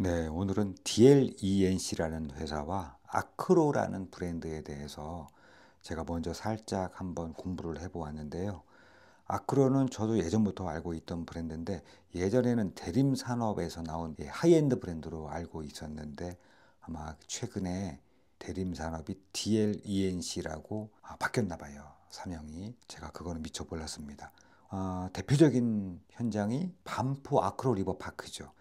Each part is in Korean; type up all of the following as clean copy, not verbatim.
네, 오늘은 DLENC라는 회사와 아크로라는 브랜드에 대해서 제가 먼저 살짝 한번 공부를 해보았는데요. 아크로는 저도 예전부터 알고 있던 브랜드인데 예전에는 대림 산업에서 나온 하이엔드 브랜드로 알고 있었는데 아마 최근에 대림 산업이 DLENC라고 바뀌었나 봐요. 사명이. 제가 그거는 미처 몰랐습니다. 대표적인 현장이 반포 아크로 리버 파크죠.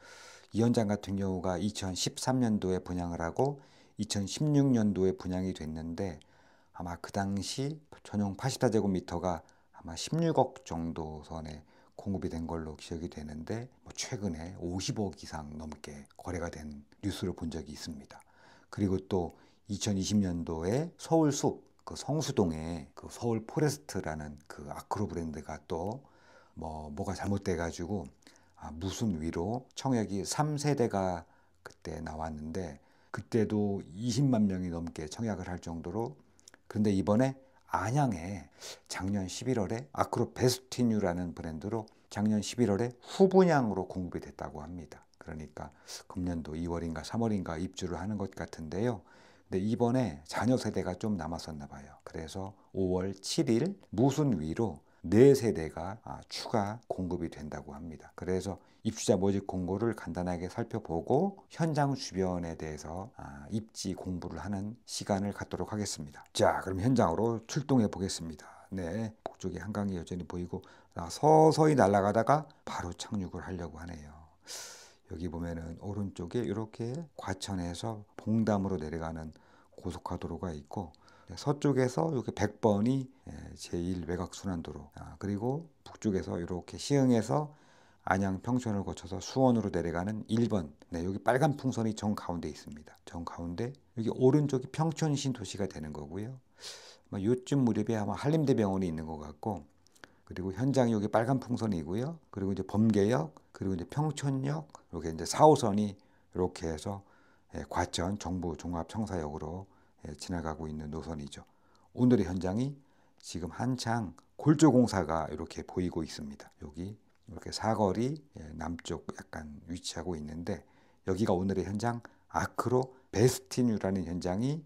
이 현장 같은 경우가 2013년도에 분양을 하고 2016년도에 분양이 됐는데 아마 그 당시 전용 84제곱미터가 아마 16억 정도 선에 공급이 된 걸로 기억이 되는데 최근에 50억 이상 넘게 거래가 된 뉴스를 본 적이 있습니다. 그리고 또 2020년도에 서울숲 그 성수동에 그 서울 포레스트라는 그 아크로 브랜드가 또 뭐가 잘못돼 가지고 무슨 위로 청약이 3세대가 그때 나왔는데 그때도 20만 명이 넘게 청약을 할 정도로. 그런데 이번에 안양에 작년 11월에 아크로 베스티뉴라는 브랜드로 작년 11월에 후분양으로 공급이 됐다고 합니다. 그러니까 금년도 2월인가 3월인가 입주를 하는 것 같은데요. 근데 이번에 자녀 세대가 좀 남았었나 봐요. 그래서 5월 7일 무순 위로 4세대가 추가 공급이 된다고 합니다. 그래서 입주자 모집 공고를 간단하게 살펴보고 현장 주변에 대해서 입지 공부를 하는 시간을 갖도록 하겠습니다. 자, 그럼 현장으로 출동해 보겠습니다. 네, 북쪽에 한강이 여전히 보이고 서서히 날아가다가 바로 착륙을 하려고 하네요. 여기 보면은 오른쪽에 이렇게 과천에서 봉담으로 내려가는 고속화도로가 있고 서쪽에서 이렇게 100번이 제1 외곽순환도로, 그리고 북쪽에서 이렇게 시흥에서 안양 평촌을 거쳐서 수원으로 내려가는 1번. 네, 여기 빨간 풍선이 정 가운데 있습니다. 정 가운데 여기 오른쪽이 평촌 신도시가 되는 거고요. 요쯤 무렵에 아마 한림대병원이 있는 것 같고, 그리고 현장이 여기 빨간 풍선이고요. 그리고 이제 범계역, 그리고 이제 평촌역, 이렇게 이제 4호선이 이렇게 해서 과천 정부 종합청사역으로 지나가고 있는 노선이죠. 오늘의 현장이 지금 한창 골조 공사가 이렇게 보이고 있습니다. 여기 이렇게 사거리 남쪽 약간 위치하고 있는데 여기가 오늘의 현장 아크로 베스티뉴라는 현장이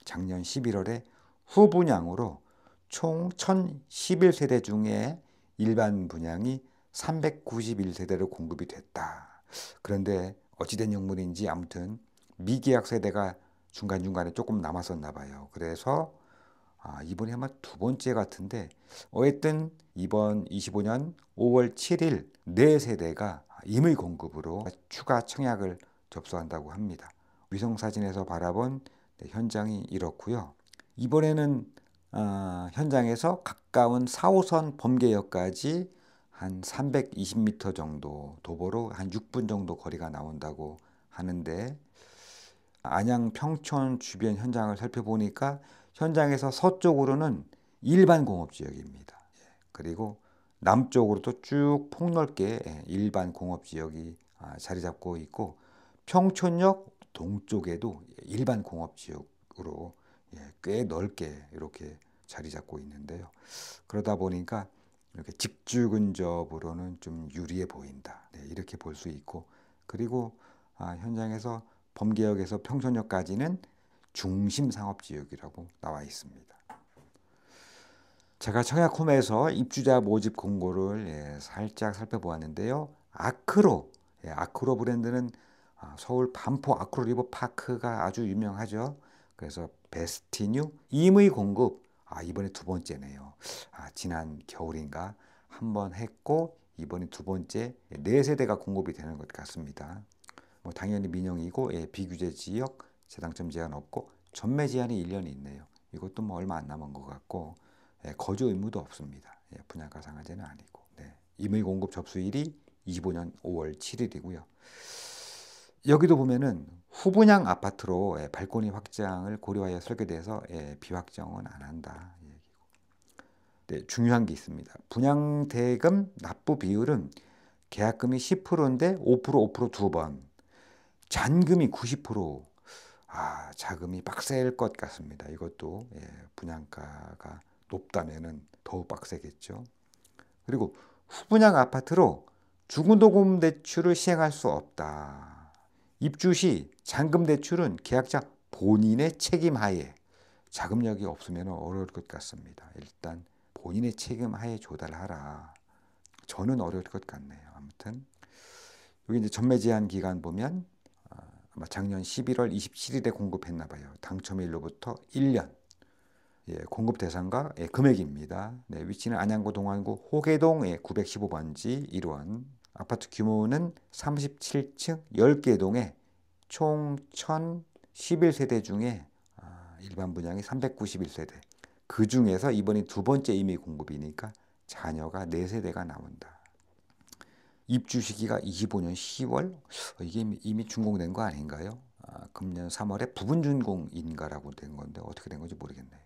작년 11월에 후분양으로 총 1011세대 중에 일반 분양이 391세대로 공급이 됐다. 그런데 어찌된 영문인지 아무튼 미계약 세대가 중간중간에 조금 남았었나 봐요. 그래서 이번이 아마 두 번째 같은데 어쨌든 이번 25년 5월 7일 4세대가 임의 공급으로 추가 청약을 접수한다고 합니다. 위성사진에서 바라본 현장이 이렇고요. 이번에는 현장에서 가까운 4호선 범계역까지 한 320m 정도 도보로 한 6분 정도 거리가 나온다고 하는데 안양 평촌 주변 현장을 살펴보니까 현장에서 서쪽으로는 일반 공업지역입니다. 그리고 남쪽으로도 쭉 폭넓게 일반 공업지역이 자리 잡고 있고 평촌역 동쪽에도 일반 공업지역으로 꽤 넓게 이렇게 자리 잡고 있는데요. 그러다 보니까 이렇게 직주 근접으로는 좀 유리해 보인다. 네, 이렇게 볼 수 있고 그리고 현장에서 범계역에서 평촌역까지는 중심 상업지역이라고 나와 있습니다. 제가 청약홈에서 입주자 모집 공고를 살짝 살펴보았는데요. 아크로 브랜드는 서울 반포 아크로 리버파크가 아주 유명하죠. 그래서 베스티뉴 임의 공급 이번에 두 번째네요. 지난 겨울인가 한 번 했고 이번에 두 번째 4세대가 공급이 되는 것 같습니다. 당연히 민영이고 비규제 지역 재당첨 제한 없고 전매 제한이 1년이 있네요. 이것도 얼마 안 남은 것 같고 거주 의무도 없습니다. 분양가 상한제는 아니고. 네. 임의 공급 접수일이 25년 5월 7일이고요. 여기도 보면은 후분양 아파트로 발코니 확장을 고려하여 설계돼서 비확정은 안 한다. 네, 중요한 게 있습니다. 분양대금 납부 비율은 계약금이 10%인데 5% 두 번. 잔금이 90%. 자금이 빡셀 것 같습니다. 이것도 분양가가 높다면은 더욱 빡세겠죠. 그리고 후분양 아파트로 중도금 대출을 시행할 수 없다. 입주 시 잔금 대출은 계약자 본인의 책임 하에, 자금력이 없으면 어려울 것 같습니다. 일단 본인의 책임 하에 조달하라. 저는 어려울 것 같네요. 아무튼 여기 이제 전매 제한 기간 보면 아마 작년 11월 27일에 공급했나 봐요. 당첨일로부터 1년. 예, 공급 대상과 예, 금액입니다. 네, 위치는 안양구 동안구 호계동 915번지 1원. 아파트 규모는 37층 10개 동에 총 1011세대 중에 일반 분양이 391세대. 그 중에서 이번이 두 번째 임의 공급이니까 자녀가 4세대가 나온다. 입주 시기가 25년 10월? 이게 이미 준공된 거 아닌가요? 금년 3월에 부분 준공인가라고 된 건데 어떻게 된 건지 모르겠네요.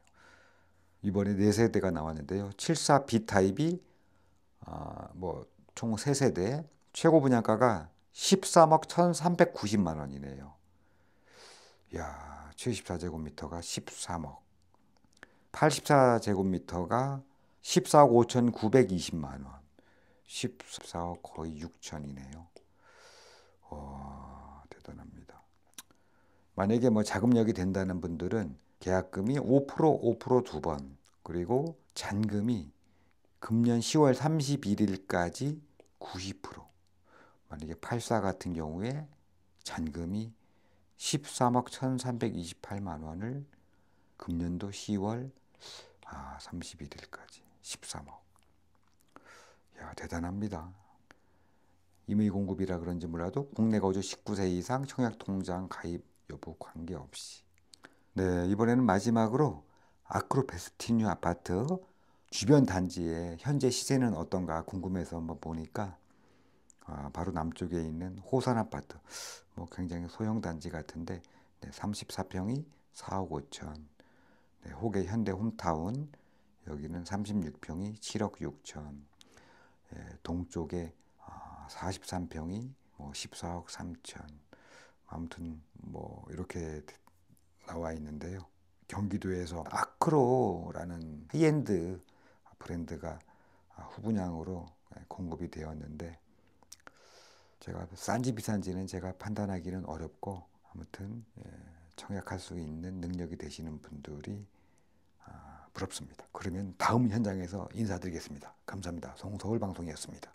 이번에 4세대가 나왔는데요. 74 B타입이 총 3세대, 최고 분양가가 13억 1,390만 원이네요. 이야, 74제곱미터가 13억. 84제곱미터가 14억 5,920만 원. 14억 거의 6천이네요. 와, 대단합니다. 만약에 뭐 자금력이 된다는 분들은 계약금이 5% 두 번, 그리고 잔금이 금년 10월 31일까지 90%. 만약에 84 같은 경우에 잔금이 13억 1,328만 원을 금년도 10월 31일까지 13억. 야, 대단합니다. 임의 공급이라 그런지 몰라도 국내 거주 19세 이상 청약통장 가입 여부 관계없이. 네, 이번에는 마지막으로 아크로 베스티뉴 아파트 주변 단지의 현재 시세는 어떤가 궁금해서 한번 보니까 바로 남쪽에 있는 호산 아파트, 굉장히 소형 단지 같은데 34평이 4억 5천. 네, 호계 현대 홈타운 여기는 36평이 7억 6천. 동쪽에 43평이 14억 3천. 아무튼 이렇게 나와 있는데요. 경기도에서 아크로라는 하이엔드 브랜드가 후분양으로 공급이 되었는데 제가 싼지 비싼지는 제가 판단하기는 어렵고 아무튼 청약할 수 있는 능력이 되시는 분들이 부럽습니다. 그러면 다음 현장에서 인사드리겠습니다. 감사합니다. 송서울 방송이었습니다.